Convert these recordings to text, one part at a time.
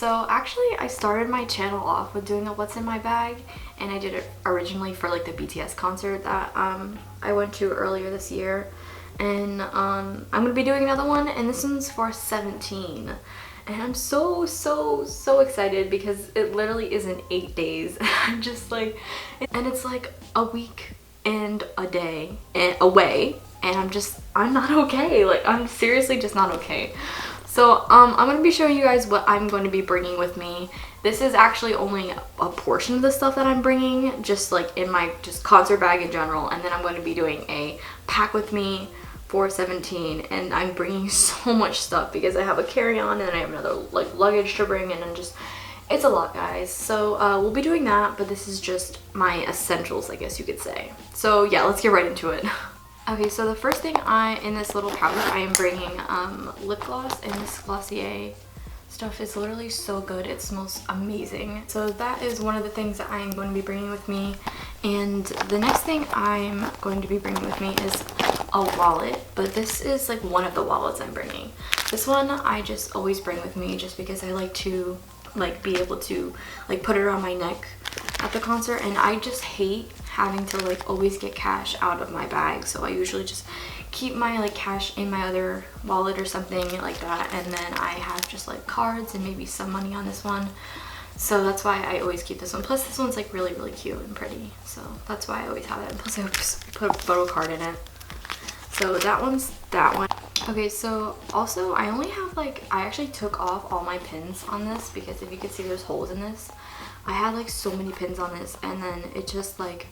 So actually I started my channel off with doing a what's in my bag, and I did it originally for like the BTS concert that I went to earlier this year, and I'm gonna be doing another one, and this one's for 17, and I'm so excited because it literally isn't 8 days. I'm just like, and it's like a week and a day and away, and I'm not okay. Like, I'm seriously just not okay. So I'm going to be showing you guys what I'm going to be bringing with me. This is actually only a portion of the stuff that I'm bringing, just like in my just concert bag in general, and then I'm going to be doing a pack with me for 17, and I'm bringing so much stuff because I have a carry-on and I have another like luggage to bring, and it's a lot, guys. So we'll be doing that, but this is just my essentials, I guess you could say. So yeah, let's get right into it. Okay, so the first thing in this little pouch, I am bringing lip gloss, and this Glossier stuff is literally so good. It smells amazing. So that is one of the things that I'm going to be bringing with me. And the next thing I'm going to be bringing with me is a wallet, but this is like one of the wallets I'm bringing. This one I just always bring with me just because I like to like be able to like put it around my neck at the concert, and I just hate having to like always get cash out of my bag, so I usually just keep my like cash in my other wallet or something like that, and then I have just like cards and maybe some money on this one. So that's why I always keep this one. Plus this one's like really cute and pretty, so that's why I always have it. And plus I just put a photo card in it. So that one's that one. Okay, so also I only have like, I actually took off all my pins on this because if you can see there's holes in this. I had like so many pins on this, and then it just like,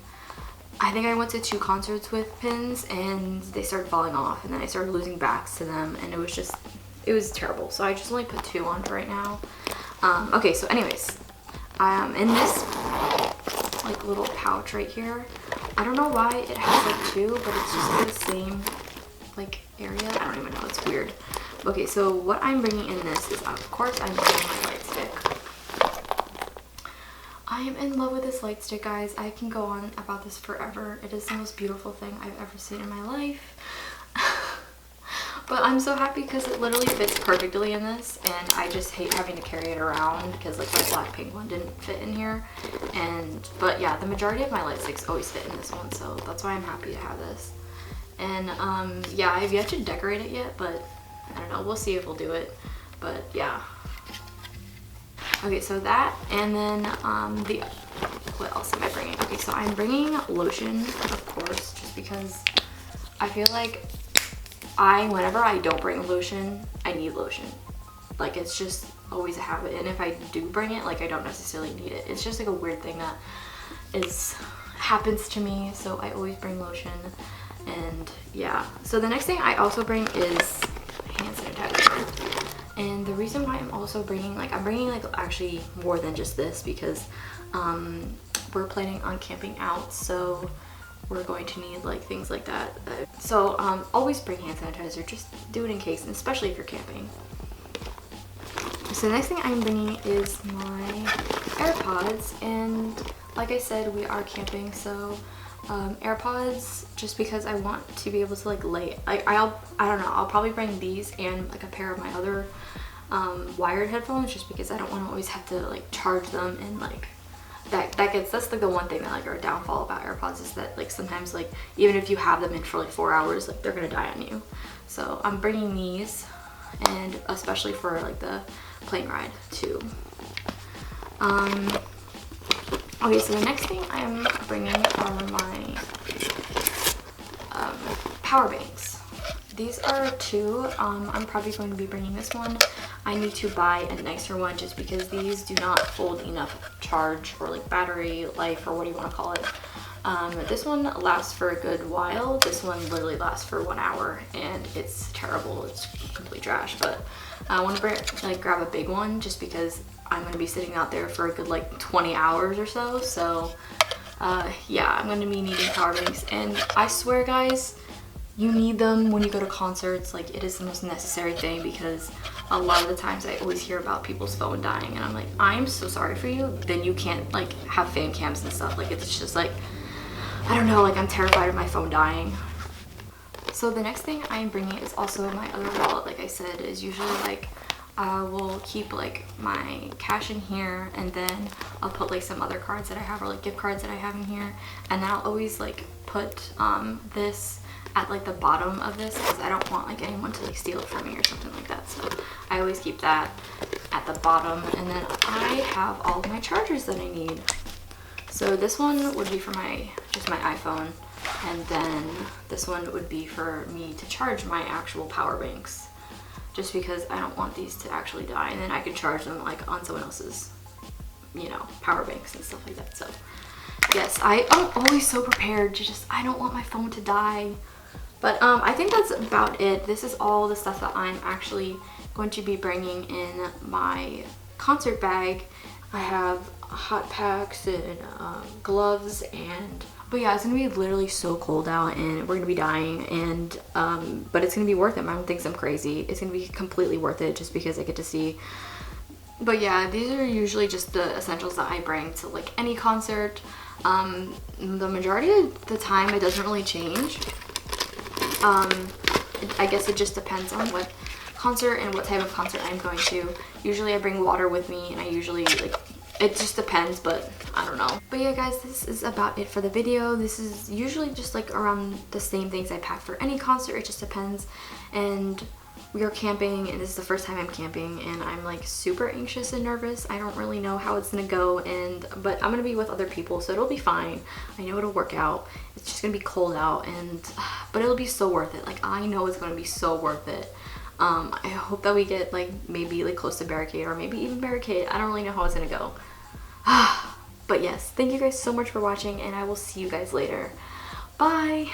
I think I went to 2 concerts with pins and they started falling off, and then I started losing backs to them, and it was terrible. So I just only put 2 on for right now. Okay, so anyways, in this like little pouch right here, I don't know why it has like 2, but it's just in the same like area. I don't even know, it's weird. Okay, so what I'm bringing in this is, of course, I'm bringing my light stick. I am in love with this light stick, guys. I can go on about this forever. It is the most beautiful thing I've ever seen in my life. But I'm so happy because it literally fits perfectly in this, and I just hate having to carry it around because like my black pink one didn't fit in here. But yeah, the majority of my light sticks always fit in this one, so that's why I'm happy to have this. And yeah, I've yet to decorate it yet, but I don't know, we'll see if we'll do it. But yeah. Okay, so that, and then what else am I bringing? Okay, so I'm bringing lotion, of course, just because I feel like whenever I don't bring lotion, I need lotion. Like, it's just always a habit, and if I do bring it, like, I don't necessarily need it. It's just like a weird thing that happens to me, so I always bring lotion. And yeah, so the next thing I also bring is hand sanitizer. And the reason why I'm also bringing, like, I'm bringing like actually more than just this because we're planning on camping out, so we're going to need like things like that. So always bring hand sanitizer, just do it in case, and especially if you're camping. So the next thing I'm bringing is my AirPods, and like I said, we are camping, so AirPods, just because I want to be able to like I don't know, I'll probably bring these and like a pair of my other wired headphones, just because I don't want to always have to like charge them, and like that's like the one thing that like our downfall about AirPods is that like sometimes like even if you have them in for like 4 hours, like they're gonna die on you. So I'm bringing these, and especially for like the plane ride too. Okay, so the next thing I'm bringing are my power banks. These are 2. I'm probably going to be bringing this one. I need to buy a nicer one just because these do not hold enough charge or like battery life, or what do you want to call it. This one lasts for a good while. This one literally lasts for 1 hour, and it's terrible. It's complete trash. But I want to grab a big one just because I'm going to be sitting out there for a good like 20 hours or so. So yeah, I'm going to be needing power banks, and I swear, guys, you need them when you go to concerts. Like, it is the most necessary thing, because a lot of the times I always hear about people's phone dying, and I'm like, I'm so sorry for you. Then you can't like have fan cams and stuff. Like, it's just like, I don't know, like I'm terrified of my phone dying. So the next thing I'm bringing is also my other wallet. Like I said, is usually like I will keep like my cash in here, and then I'll put like some other cards that I have, or like gift cards that I have in here, and then I'll always like put this at like the bottom of this because I don't want like anyone to like steal it from me or something like that. So I always keep that at the bottom, and then I have all of my chargers that I need. So this one would be for just my iPhone, and then this one would be for me to charge my actual power banks, just because I don't want these to actually die, and then I can charge them like on someone else's, you know, power banks and stuff like that. So yes, I'm always so prepared to I don't want my phone to die. But I think that's about it. This is all the stuff that I'm actually going to be bringing in my concert bag. I have hot packs and gloves, but yeah, it's gonna be literally so cold out, and we're gonna be dying, and but it's gonna be worth it. My mom thinks I'm crazy. It's gonna be completely worth it just because I get to see. But yeah, these are usually just the essentials that I bring to like any concert. The majority of the time it doesn't really change. I guess it just depends on what concert and what type of concert I'm going to. Usually I bring water with me, and I usually like, it just depends, but I don't know. But yeah guys, this is about it for the video. This is usually just like around the same things I pack for any concert. It just depends. And we are camping, and this is the first time I'm camping, and I'm like super anxious and nervous. I don't really know how it's gonna go, but I'm gonna be with other people, so it'll be fine. I know it'll work out. It's just gonna be cold out, but it'll be so worth it. Like, I know it's gonna be so worth it. I hope that we get like maybe like close to barricade, or maybe even barricade. I don't really know how it's gonna go. But yes, thank you guys so much for watching, and I will see you guys later. Bye.